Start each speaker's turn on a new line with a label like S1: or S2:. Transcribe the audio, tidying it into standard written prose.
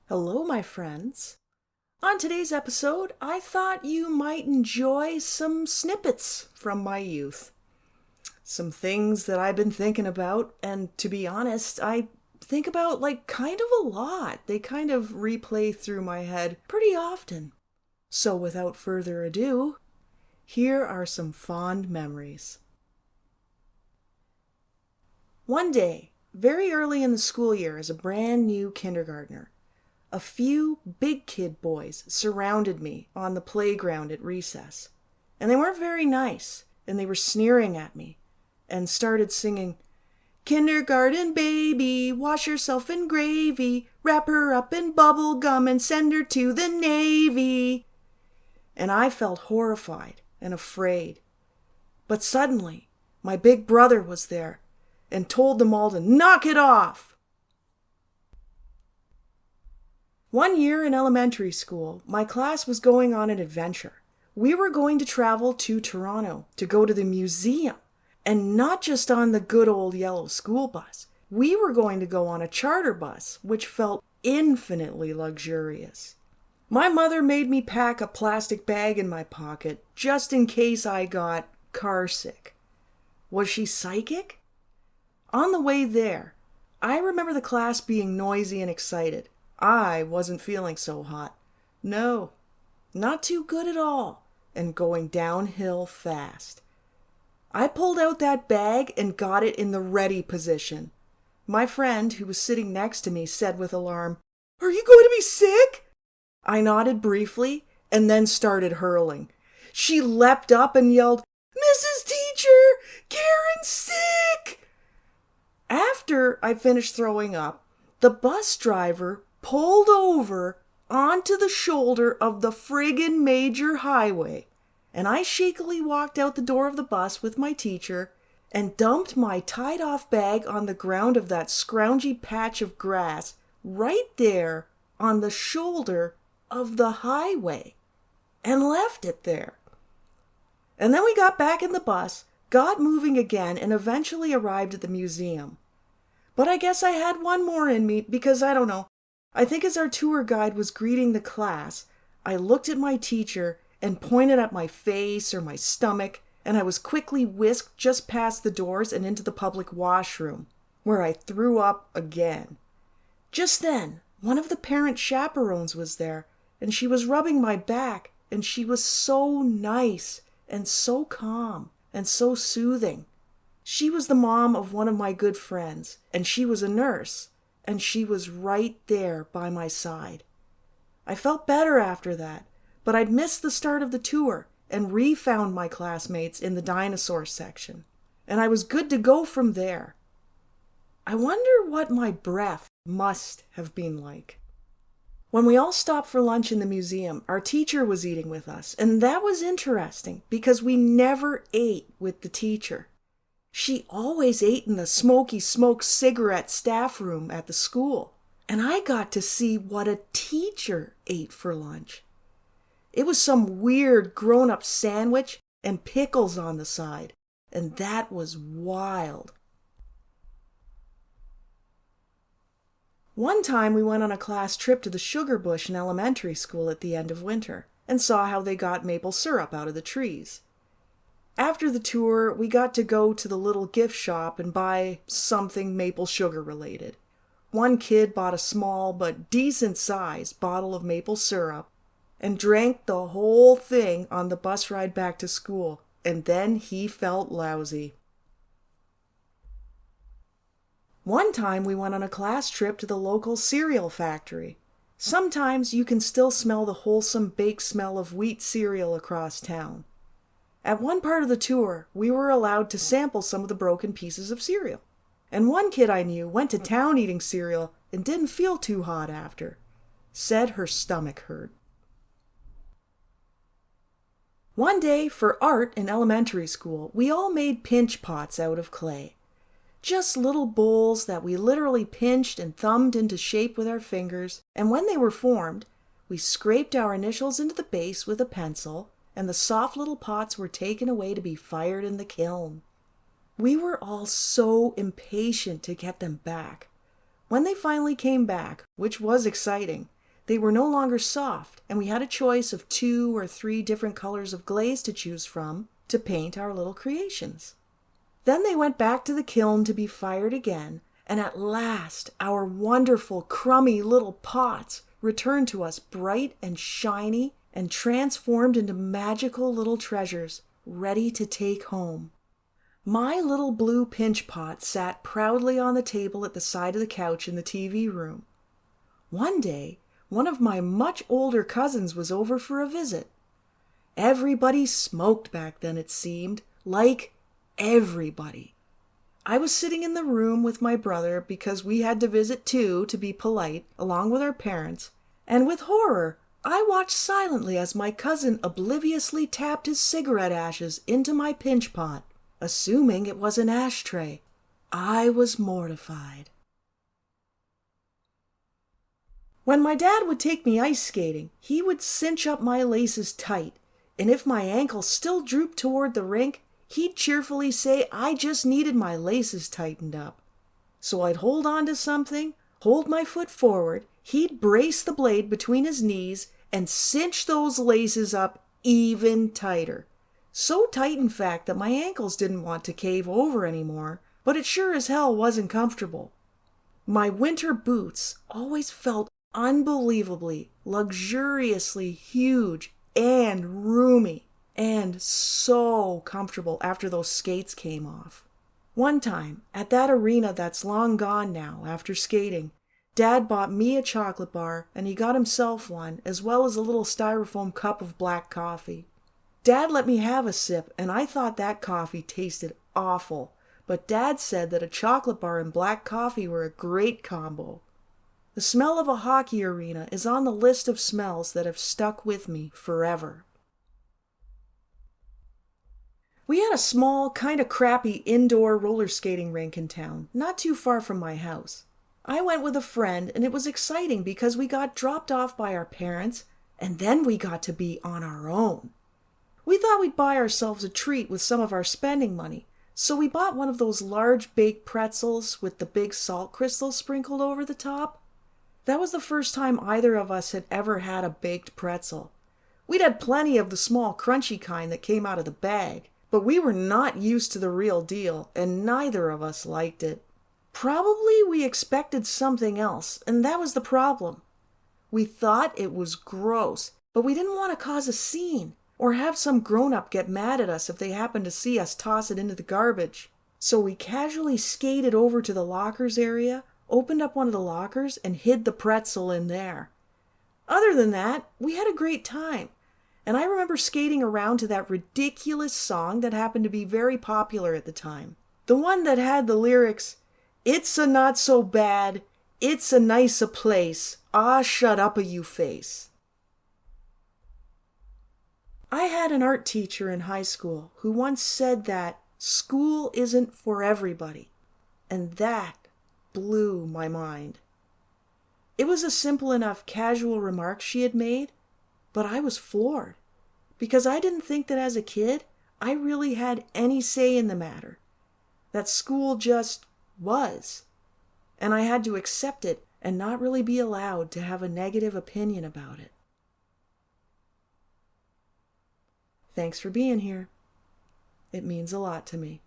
S1: Hello, my friends. On today's episode, I thought you might enjoy some snippets from my youth. Some things that I've been thinking about, and to be honest, I think about kind of a lot. They kind of replay through my head pretty often. So without further ado, here are some fond memories. One day, very early in the school year as a brand new kindergartner, a few big kid boys surrounded me on the playground at recess. And they weren't very nice, and they were sneering at me, and started singing, "Kindergarten baby, wash yourself in gravy, wrap her up in bubble gum and send her to the Navy." And I felt horrified and afraid. But suddenly, my big brother was there and told them all to knock it off. One year in elementary school, my class was going on an adventure. We were going to travel to Toronto to go to the museum, and not just on the good old yellow school bus. We were going to go on a charter bus, which felt infinitely luxurious. My mother made me pack a plastic bag in my pocket just in case I got car sick. Was she psychic? On the way there, I remember the class being noisy and excited. I wasn't feeling so hot. No, not too good at all, and going downhill fast. I pulled out that bag and got it in the ready position. My friend, who was sitting next to me, said with alarm, "Are you going to be sick?" I nodded briefly and then started hurling. She leapt up and yelled, "Mrs. Teacher, Karen's sick!" After I finished throwing up, the bus driver pulled over onto the shoulder of the friggin' major highway, and I shakily walked out the door of the bus with my teacher and dumped my tied-off bag on the ground of that scroungy patch of grass right there on the shoulder of the highway, and left it there. And then we got back in the bus, got moving again, and eventually arrived at the museum. But I guess I had one more in me because I don't know. I think as our tour guide was greeting the class, I looked at my teacher and pointed at my face or my stomach, and I was quickly whisked just past the doors and into the public washroom, where I threw up again. Just then, one of the parent chaperones was there, and she was rubbing my back, and she was so nice and so calm and so soothing. She was the mom of one of my good friends, and she was a nurse. And she was right there by my side. I felt better after that, but I'd missed the start of the tour and re-found my classmates in the dinosaur section, and I was good to go from there. I wonder what my breath must have been like. When we all stopped for lunch in the museum, our teacher was eating with us, and that was interesting because we never ate with the teacher. She always ate in the smoky smoked cigarette staff room at the school, and I got to see what a teacher ate for lunch. It was some weird grown-up sandwich and pickles on the side, and that was wild. One time we went on a class trip to the sugar bush in elementary school at the end of winter, and saw how they got maple syrup out of the trees. After the tour, we got to go to the little gift shop and buy something maple sugar related. One kid bought a small but decent-sized bottle of maple syrup and drank the whole thing on the bus ride back to school, and then he felt lousy. One time we went on a class trip to the local cereal factory. Sometimes you can still smell the wholesome baked smell of wheat cereal across town. At one part of the tour, we were allowed to sample some of the broken pieces of cereal. And one kid I knew went to town eating cereal and didn't feel too hot after. Said her stomach hurt. One day, for art in elementary school, we all made pinch pots out of clay. Just little bowls that we literally pinched and thumbed into shape with our fingers, and when they were formed, we scraped our initials into the base with a pencil, and the soft little pots were taken away to be fired in the kiln. We were all so impatient to get them back. When they finally came back, which was exciting, They were no longer soft, and we had a choice of 2 or 3 different colors of glaze to choose from to paint our little creations. Then they went back to the kiln to be fired again, and at last our wonderful, crummy little pots returned to us bright and shiny and transformed into magical little treasures, ready to take home. My little blue pinch pot sat proudly on the table at the side of the couch in the TV room. One day, one of my much older cousins was over for a visit. Everybody smoked back then, it seemed, like everybody. I was sitting in the room with my brother because we had to visit too, to be polite, along with our parents, and with horror, I watched silently as my cousin obliviously tapped his cigarette ashes into my pinch pot, assuming it was an ashtray. I was mortified. When my dad would take me ice skating, he would cinch up my laces tight, and if my ankle still drooped toward the rink, he'd cheerfully say I just needed my laces tightened up. So I'd hold on to something, hold my foot forward, he'd brace the blade between his knees and cinch those laces up even tighter. So tight, in fact, that my ankles didn't want to cave over anymore, but it sure as hell wasn't comfortable. My winter boots always felt unbelievably, luxuriously huge and roomy, and so comfortable after those skates came off. One time, at that arena that's long gone now after skating, Dad bought me a chocolate bar and he got himself one, as well as a little styrofoam cup of black coffee. Dad let me have a sip and I thought that coffee tasted awful, but Dad said that a chocolate bar and black coffee were a great combo. The smell of a hockey arena is on the list of smells that have stuck with me forever. We had a small, kind of crappy indoor roller skating rink in town, not too far from my house. I went with a friend and it was exciting because we got dropped off by our parents and then we got to be on our own. We thought we'd buy ourselves a treat with some of our spending money, so we bought one of those large baked pretzels with the big salt crystals sprinkled over the top. That was the first time either of us had ever had a baked pretzel. We'd had plenty of the small crunchy kind that came out of the bag, but we were not used to the real deal, and neither of us liked it. Probably we expected something else, and that was the problem. We thought it was gross, but we didn't want to cause a scene, or have some grown-up get mad at us if they happened to see us toss it into the garbage. So we casually skated over to the lockers area, opened up one of the lockers, and hid the pretzel in there. Other than that, we had a great time. And I remember skating around to that ridiculous song that happened to be very popular at the time. The one that had the lyrics, "It's a not so bad, it's a nice a place, ah shut up a you face." I had an art teacher in high school who once said that school isn't for everybody, and that blew my mind. It was a simple enough casual remark she had made, but I was floored, because I didn't think that as a kid I really had any say in the matter, that school just was, and I had to accept it and not really be allowed to have a negative opinion about it. Thanks for being here. It means a lot to me.